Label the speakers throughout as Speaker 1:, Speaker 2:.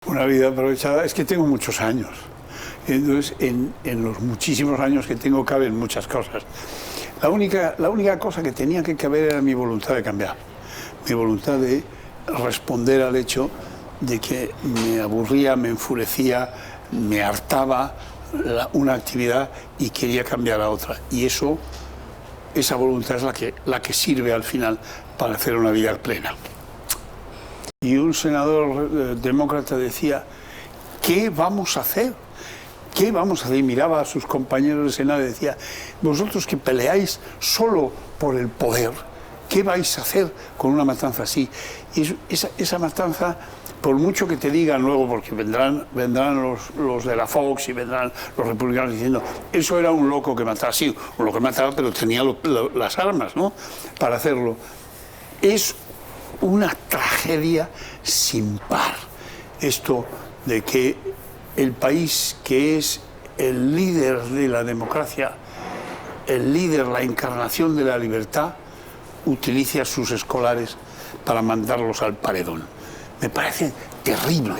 Speaker 1: Una vida aprovechada, es que tengo muchos años. Entonces, en los muchísimos años que tengo caben muchas cosas. La única cosa que tenía que caber era mi voluntad de cambiar. Mi voluntad de responder al hecho de que me aburría, me enfurecía, me hartaba una actividad y quería cambiar a otra. Y esa voluntad es la que sirve al final para hacer una vida plena. Y un senador demócrata decía, ¿qué vamos a hacer? ¿Qué vamos a hacer? Y miraba a sus compañeros de Senado y decía, vosotros que peleáis solo por el poder, ¿qué vais a hacer con una matanza así? Y esa matanza, por mucho que te digan luego, porque vendrán los de la Fox y vendrán los republicanos diciendo, eso era un loco que mataba, sí, un loco que mataba, pero tenía las armas, ¿no?, para hacerlo. Es una tragedia sin par esto de que el país que es el líder de la democracia, el líder, la encarnación de la libertad, utilice a sus escolares para mandarlos al paredón. Me parece terrible.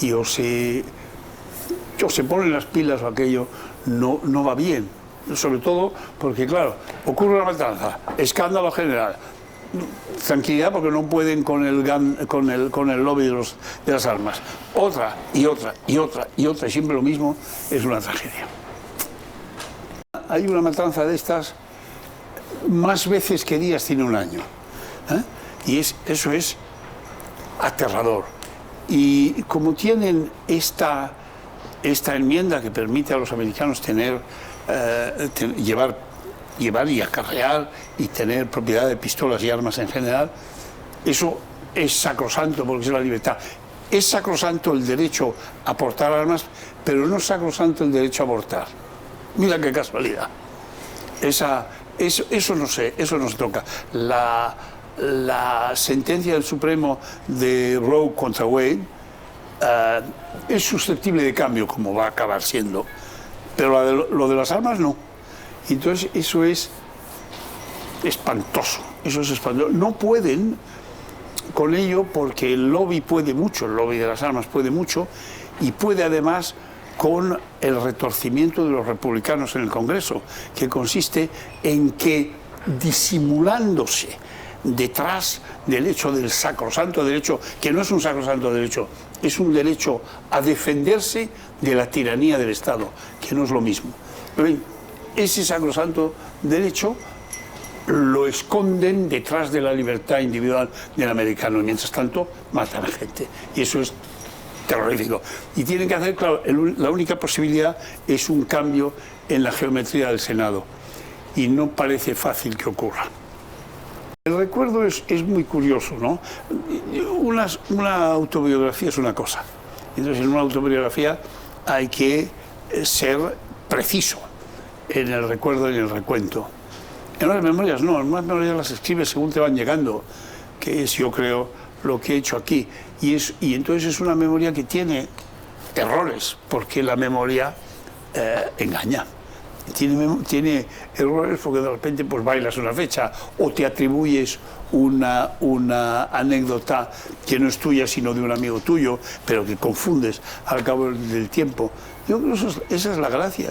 Speaker 1: Y o se ponen las pilas o aquello no va bien. Sobre todo porque, claro, ocurre una matanza, escándalo general. Tranquilidad porque no pueden con el lobby de las armas. Otra y otra y otra y otra y siempre lo mismo, es una tragedia. Hay una matanza de estas más veces que días tiene un año, y eso es aterrador. Y como tienen esta enmienda que permite a los americanos llevar y acarrear y tener propiedad de pistolas y armas en general, eso es sacrosanto porque es la libertad. Es sacrosanto el derecho a portar armas, pero no es sacrosanto el derecho a abortar. Mira qué casualidad. Eso no se toca. La sentencia del Supremo de Roe contra Wade es susceptible de cambio, como va a acabar siendo, pero lo de las armas no. Entonces eso es espantoso, No pueden con ello porque el lobby puede mucho, el lobby de las armas puede mucho, y puede además con el retorcimiento de los republicanos en el Congreso, que consiste en que, disimulándose detrás del hecho del sacrosanto derecho, que no es un sacrosanto derecho, es un derecho a defenderse de la tiranía del Estado, que no es lo mismo. Ese sacrosanto derecho lo esconden detrás de la libertad individual del americano y mientras tanto matan a gente. Y eso es terrorífico. Y tienen que hacer, claro, la única posibilidad es un cambio en la geometría del Senado. Y no parece fácil que ocurra. El recuerdo es muy curioso, ¿no? Una autobiografía es una cosa. Entonces, en una autobiografía hay que ser preciso en el recuerdo y en el recuento. En las memorias no, en las memorias las escribes según te van llegando, que es, yo creo, lo que he hecho aquí. Y entonces es una memoria que tiene errores, porque la memoria engaña. Tiene errores porque de repente pues bailas una fecha o te atribuyes una anécdota que no es tuya sino de un amigo tuyo, pero que confundes al cabo del tiempo. Yo creo que esa es la gracia,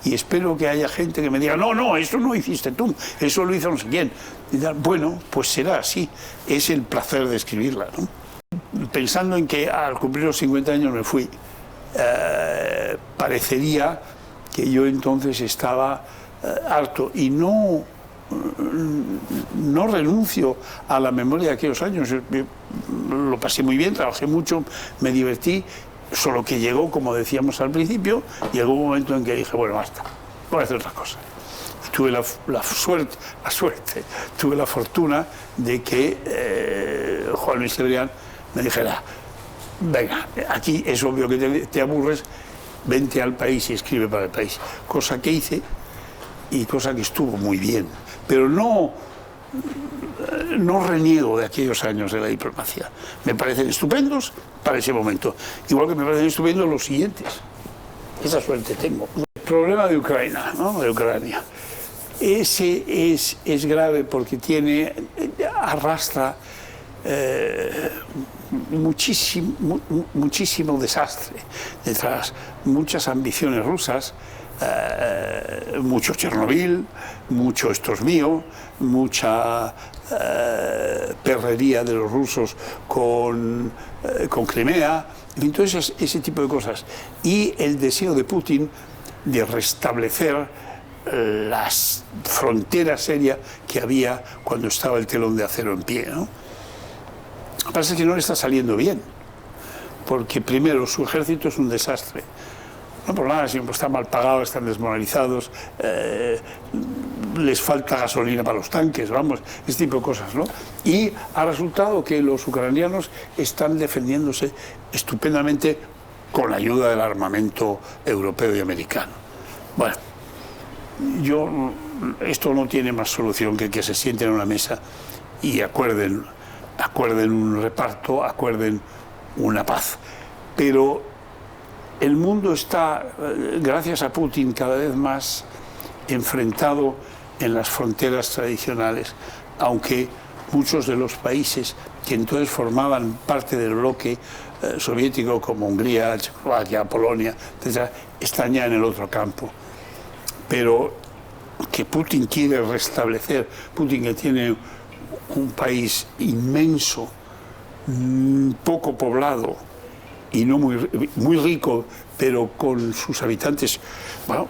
Speaker 1: y espero que haya gente que me diga, no, eso no hiciste tú, eso lo hizo no sé quién. Y tal, bueno, pues será así, es el placer de escribirla, ¿no? Pensando en que al cumplir los 50 años me fui, parecería que yo entonces estaba harto, y no renuncio a la memoria de aquellos años. Yo lo pasé muy bien, trabajé mucho, me divertí, solo que llegó, como decíamos al principio, llegó un momento en que dije, bueno, basta, voy a hacer otra cosa. Tuve la suerte, tuve la fortuna de que Juan Luis Cebrián me dijera, venga, aquí es obvio que te aburres, vente al País y escribe para el País. Cosa que hice y cosa que estuvo muy bien. Pero no reniego de aquellos años de la diplomacia. Me parecen estupendos para ese momento. Igual que me parecen estupendos los siguientes. Esa suerte tengo. El problema de Ucrania, ¿no? De Ucrania. Ese es grave porque arrastra muchísimo desastre detrás, muchas ambiciones rusas, mucho Chernobyl, mucho esto es mío, mucha perrería de los rusos con Crimea, entonces ese tipo de cosas. Y el deseo de Putin de restablecer las fronteras serias que había cuando estaba el telón de acero en pie, ¿no? Lo que pasa es que no le está saliendo bien, porque primero su ejército es un desastre. No por nada, sino están mal pagados, están desmoralizados, les falta gasolina para los tanques, vamos, ese tipo de cosas, ¿no? Y ha resultado que los ucranianos están defendiéndose estupendamente con la ayuda del armamento europeo y americano. Bueno, esto no tiene más solución que se sienten en una mesa y acuerden un reparto, acuerden una paz. Pero el mundo está, gracias a Putin, cada vez más enfrentado en las fronteras tradicionales, aunque muchos de los países que entonces formaban parte del bloque soviético, como Hungría, Checoslovaquia, Polonia, etc., están ya en el otro campo. Pero que Putin quiere restablecer, Putin que tiene un país inmenso, poco poblado y no muy rico, pero con sus habitantes, bueno,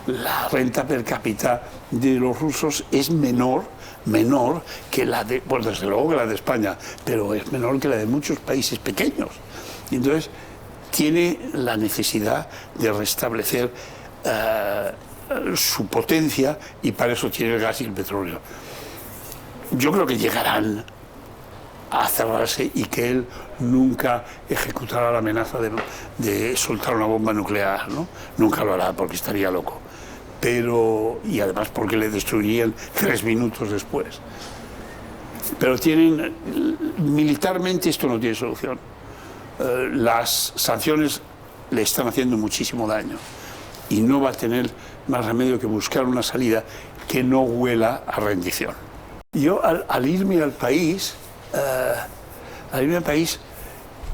Speaker 1: la renta per cápita de los rusos es menor que la de, bueno, desde luego que la de España, pero es menor que la de muchos países pequeños. Y entonces tiene la necesidad de restablecer su potencia, y para eso tiene el gas y el petróleo. Yo creo que llegarán a cerrarse y que él nunca ejecutará la amenaza de soltar una bomba nuclear, ¿no? Nunca lo hará porque estaría loco. Pero, y además porque le destruirían 3 minutos después. Pero militarmente esto no tiene solución. Las sanciones le están haciendo muchísimo daño y no va a tener más remedio que buscar una salida que no huela a rendición. Yo al irme al país,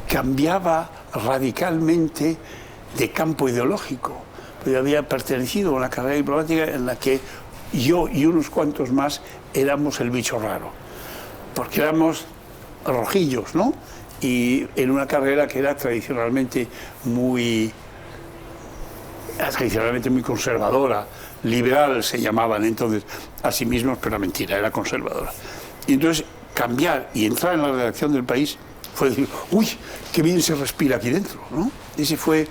Speaker 1: cambiaba radicalmente de campo ideológico. Yo había pertenecido a una carrera diplomática en la que yo y unos cuantos más éramos el bicho raro, porque éramos rojillos, ¿no? Y en una carrera que era tradicionalmente muy conservadora, liberal se llamaban entonces a sí mismos, pero mentira, era conservadora. Y entonces cambiar y entrar en la redacción del País fue decir, uy, qué bien se respira aquí dentro, ¿no? Ese fue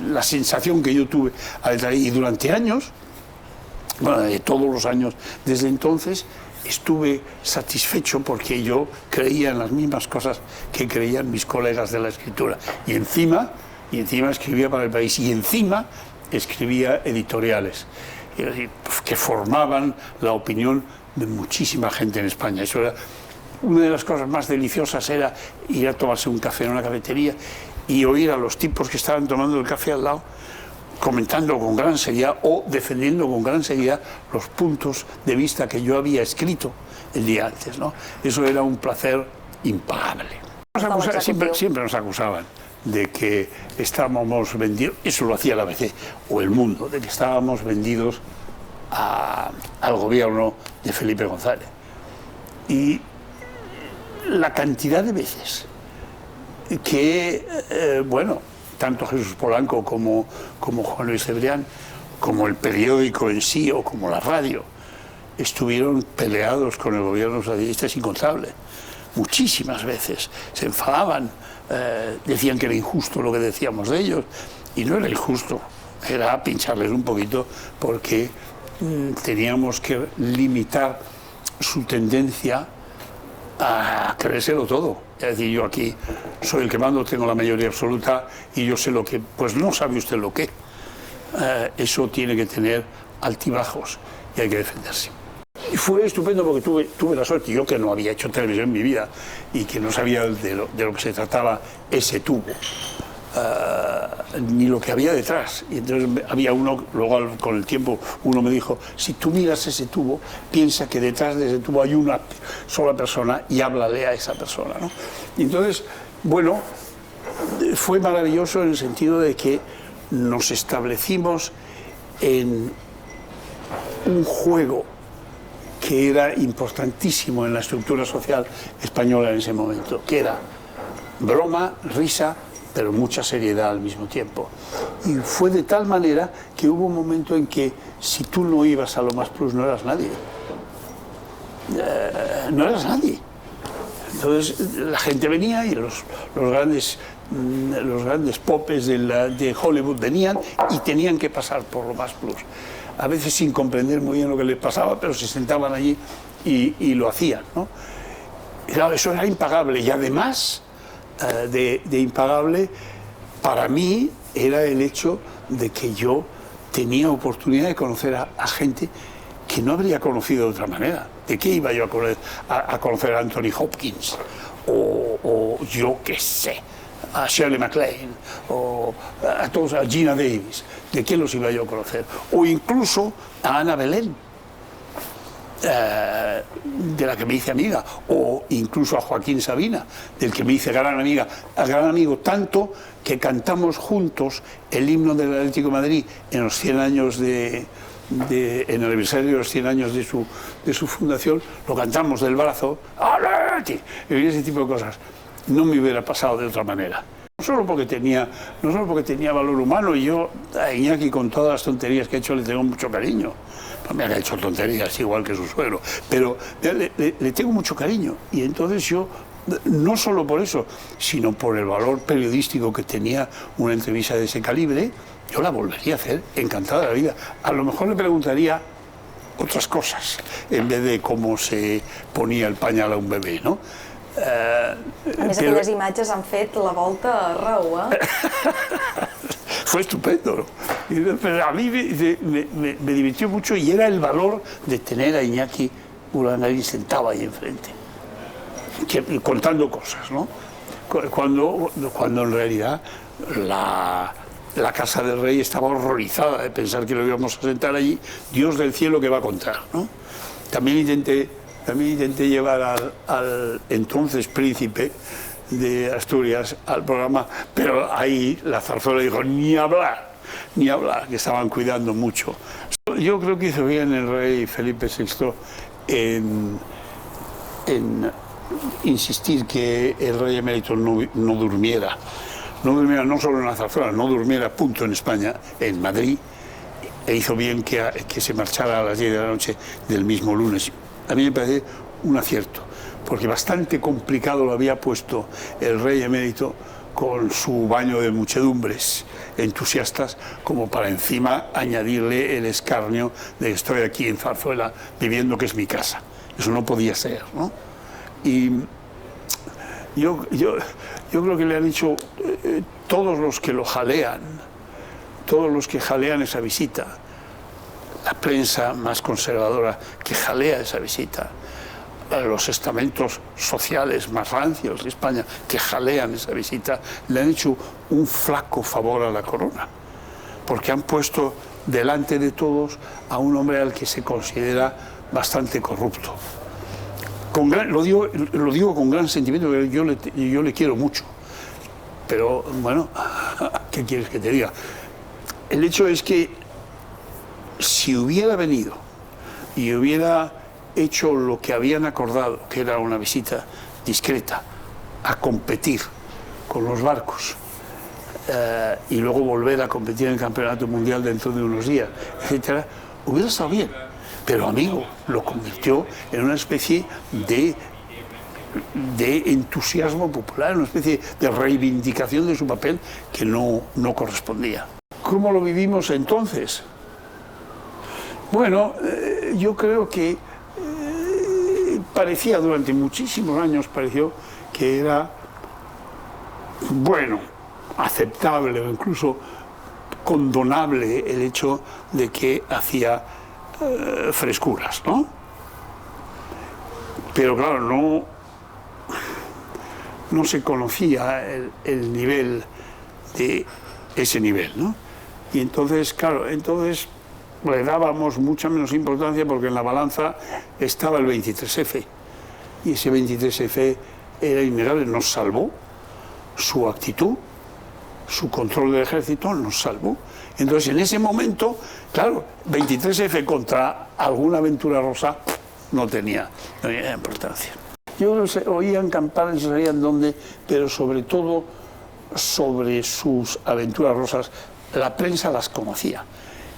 Speaker 1: la sensación que yo tuve al entrar ahí. Y durante años, bueno, de todos los años desde entonces, estuve satisfecho porque yo creía en las mismas cosas que creían mis colegas de la escritura. Y encima escribía para el País, y encima escribía editoriales que formaban la opinión de muchísima gente en España. Eso era una de las cosas más deliciosas, era ir a tomarse un café en una cafetería y oír a los tipos que estaban tomando el café al lado comentando con gran seriedad o defendiendo con gran seriedad los puntos de vista que yo había escrito el día antes, ¿no? Eso era un placer impagable. Siempre nos acusaban de que estábamos vendidos, eso lo hacía la ABC o El Mundo, de que estábamos vendidos al gobierno de Felipe González. Y la cantidad de veces que, bueno, tanto Jesús Polanco como Juan Luis Cebrián, como el periódico en sí o como la radio, estuvieron peleados con el gobierno socialista, es incontable. Muchísimas veces se enfadaban, decían que era injusto lo que decíamos de ellos, y no era injusto, era pincharles un poquito porque teníamos que limitar su tendencia a creérselo todo. Es decir, yo aquí soy el que mando, tengo la mayoría absoluta y yo sé lo que... Pues no sabe usted lo que. Eso tiene que tener altibajos y hay que defenderse. Y fue estupendo porque tuve la suerte, yo que no había hecho televisión en mi vida y que no sabía de lo que se trataba ese tubo. ni lo que había detrás. Y entonces había uno, luego con el tiempo uno me dijo, si tú miras ese tubo, piensa que detrás de ese tubo hay una sola persona y háblale a esa persona, ¿no? Y entonces, bueno, fue maravilloso en el sentido de que nos establecimos en un juego que era importantísimo en la estructura social española en ese momento, que era broma, risa, pero mucha seriedad al mismo tiempo. Y fue de tal manera que hubo un momento en que si tú no ibas a Lo Más Plus no eras nadie. No eras nadie. Entonces la gente venía y los grandes popes de Hollywood venían y tenían que pasar por Lo Más Plus. A veces sin comprender muy bien lo que les pasaba, pero se sentaban allí y lo hacían, ¿no? Y claro, eso era impagable. Y además de impagable, para mí era el hecho de que yo tenía oportunidad de conocer a gente que no habría conocido de otra manera. ¿De qué iba yo a conocer a Anthony Hopkins? O yo qué sé, a Shirley MacLaine, o a todos, a Gina Davis. ¿De qué los iba yo a conocer? O incluso a Ana Belén, de la que me hice amiga, o incluso a Joaquín Sabina, del que me hice gran amigo, tanto que cantamos juntos el himno del Atlético de Madrid en los 100 años en el aniversario de los 100 años de su fundación, lo cantamos del brazo, y ese tipo de cosas. No me hubiera pasado de otra manera. No solo porque tenía valor humano, y yo a Iñaki, con todas las tonterías que ha hecho, le tengo mucho cariño. No me ha hecho tonterías igual que su suegro, pero le tengo mucho cariño. Y entonces yo, no solo por eso, sino por el valor periodístico que tenía una entrevista de ese calibre, yo la volvería a hacer encantada de la vida. A lo mejor le preguntaría otras cosas, en vez de cómo se ponía el pañal a un bebé, ¿no?
Speaker 2: A més, aquelles imatges han fet la volta a Raúl,
Speaker 1: Fue estupendo, ¿no? Pero a mí me divirtió mucho, y era el valor de tener a Iñaki Urdangarín sentado ahí enfrente, contando cosas, ¿no? Cuando en realidad la Casa del Rey estaba horrorizada de pensar que lo íbamos a sentar allí. Dios del cielo, que va a contar, ¿no? También intenté llevar al entonces príncipe de Asturias al programa, pero ahí la zarzuela dijo, ni hablar, que estaban cuidando mucho. Yo creo que hizo bien el rey Felipe VI en insistir que el rey emérito no durmiera no solo en la zarzuela, no durmiera, punto, en España, en Madrid, e hizo bien que se marchara a las 10 de la noche del mismo lunes. A mí me parece un acierto, porque bastante complicado lo había puesto el rey emérito con su baño de muchedumbres entusiastas, como para encima añadirle el escarnio de estoy aquí en Zarzuela viviendo, que es mi casa. Eso no podía ser, ¿no? Y yo creo que le han dicho todos los que lo jalean, todos los que jalean esa visita, la prensa más conservadora que jalea esa visita, los estamentos sociales más rancios de España que jalean esa visita, le han hecho un flaco favor a la corona, porque han puesto delante de todos a un hombre al que se considera bastante corrupto. Lo digo con gran sentimiento, porque yo le quiero mucho, pero bueno, ¿qué quieres que te diga? El hecho es que si hubiera venido y hubiera hecho lo que habían acordado, que era una visita discreta, a competir con los barcos y luego volver a competir en el Campeonato Mundial dentro de unos días, etcétera, hubiera estado bien. Pero, amigo, lo convirtió en una especie de entusiasmo popular, una especie de reivindicación de su papel que no correspondía. ¿Cómo lo vivimos entonces? Bueno, yo creo que parecía, durante muchísimos años, pareció que era, bueno, aceptable o incluso condonable el hecho de que hacía frescuras, ¿no? Pero claro, no se conocía el nivel de ese nivel, ¿no? Y entonces, claro, entonces le dábamos mucha menos importancia porque en la balanza estaba el 23F. Y ese 23F era innegable, nos salvó. Su actitud, su control del ejército nos salvó. Entonces, en ese momento, claro, 23F contra alguna aventura rosa no tenía importancia. Yo los oía en campanas, no sabían dónde, pero sobre todo sobre sus aventuras rosas, la prensa las conocía.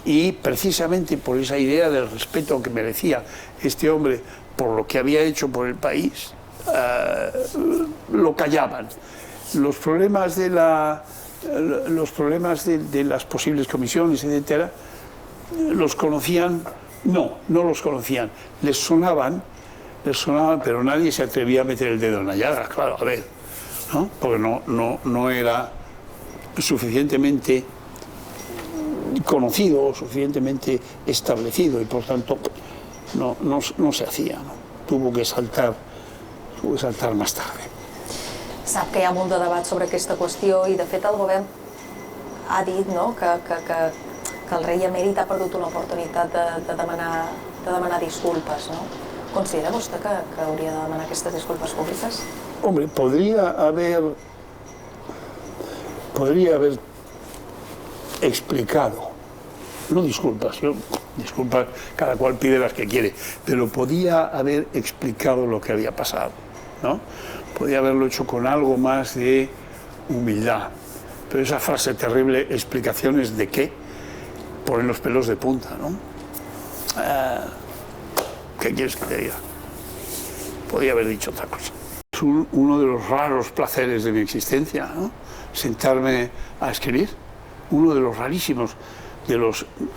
Speaker 1: Y precisamente por esa idea del respeto que merecía este hombre por lo que había hecho por el país, lo callaban. Los problemas de las posibles comisiones, etcétera, los conocían, no los conocían, les sonaban, pero nadie se atrevía a meter el dedo en la llaga, claro, a ver, ¿no? Porque no era suficientemente conocido o suficientemente establecido y por tanto no se hacía, ¿no? Tuvo que saltar más tarde.
Speaker 2: Sap que hi ha molt de debat sobre aquesta qüestió i de fet el govern ha dit, no, que el rei emèrit ha perdut una oportunitat de demanar disculpes, no? ¿Considera vostè que hauria de demanar aquestes disculpes públiques?
Speaker 1: Hombre, podría haber explicado, no disculpas, disculpas cada cual pide las que quiere, pero podía haber explicado lo que había pasado, ¿no? Podía haberlo hecho con algo más de humildad, pero esa frase terrible, explicaciones de qué, ponen los pelos de punta, ¿no? ¿Qué quieres que te diga? Podía haber dicho otra cosa. Es uno de los raros placeres de mi existencia, ¿no? Sentarme a escribir, uno de los rarísimos,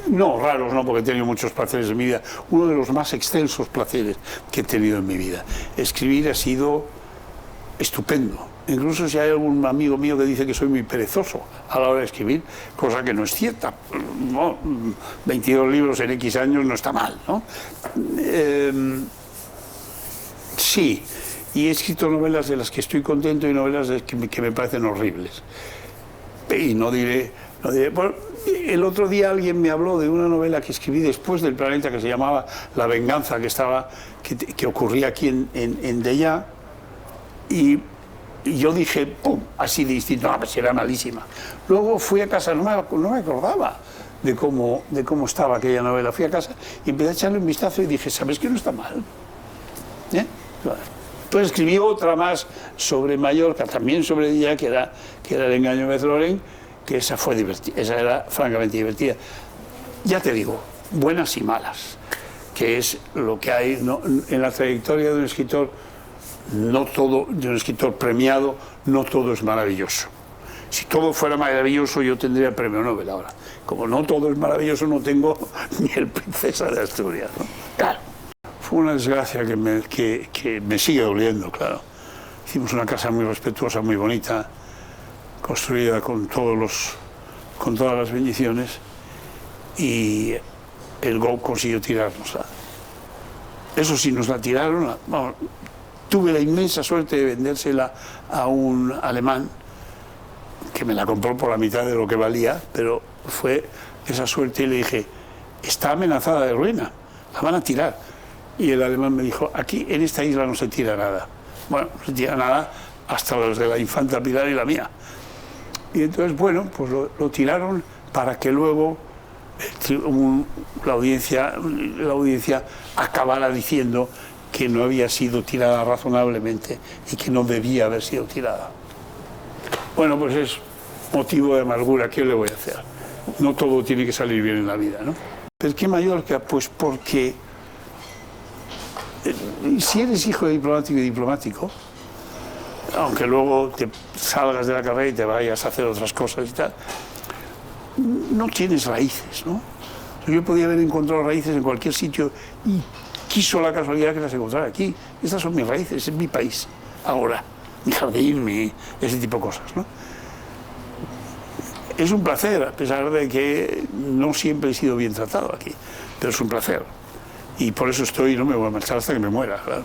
Speaker 1: no raros, no, porque he tenido muchos placeres en mi vida, uno de los más extensos placeres que he tenido en mi vida. Escribir ha sido estupendo. Incluso si hay algún amigo mío que dice que soy muy perezoso a la hora de escribir, cosa que no es cierta. No, 22 libros en X años no está mal, ¿no? Sí, y he escrito novelas de las que estoy contento y novelas que me parecen horribles. Y no diré. Bueno, el otro día alguien me habló de una novela que escribí después del Planeta que se llamaba La venganza, que ocurría aquí en Deià, y yo dije, ¡pum!, así de distinto, pues era malísima. Luego fui a casa, no me acordaba de cómo estaba aquella novela. Fui a casa y empecé a echarle un vistazo y dije, ¿sabes que no está mal? Pues escribí otra más sobre Mallorca, también sobre ella, que era El engaño de Florent, que esa fue divertida, esa era francamente divertida. Ya te digo, buenas y malas, que es lo que hay, ¿no? En la trayectoria de un escritor, de un escritor premiado, no todo es maravilloso. Si todo fuera maravilloso, yo tendría el premio Nobel ahora. Como no todo es maravilloso, no tengo ni el Princesa de Asturias, ¿no? Claro. Fue una desgracia que me sigue doliendo, claro. Hicimos una casa muy respetuosa, muy bonita, construida con todas las bendiciones, y el GOB consiguió tirárnosla. Eso sí, nos la tiraron. Vamos, tuve la inmensa suerte de vendérsela a un alemán que me la compró por la mitad de lo que valía, pero fue esa suerte y le dije, está amenazada de ruina, la van a tirar. Y el alemán me dijo, aquí en esta isla no se tira nada. Bueno, no se tira nada hasta los de la Infanta Pilar y la mía. Y entonces, bueno, pues lo tiraron para que luego la audiencia acabara diciendo que no había sido tirada razonablemente y que no debía haber sido tirada. Bueno, pues es motivo de amargura, ¿qué le voy a hacer? No todo tiene que salir bien en la vida, ¿no? ¿Por qué Mallorca? Pues porque si eres hijo de diplomático, aunque luego te salgas de la carrera y te vayas a hacer otras cosas y tal, no tienes raíces, ¿no? Yo podía haber encontrado raíces en cualquier sitio y quiso la casualidad que las encontrara aquí. Estas son mis raíces, es mi país, ahora, mi jardín, ese tipo de cosas, ¿no? Es un placer, a pesar de que no siempre he sido bien tratado aquí, pero es un placer. Y por eso no me voy a marchar hasta que me muera, claro.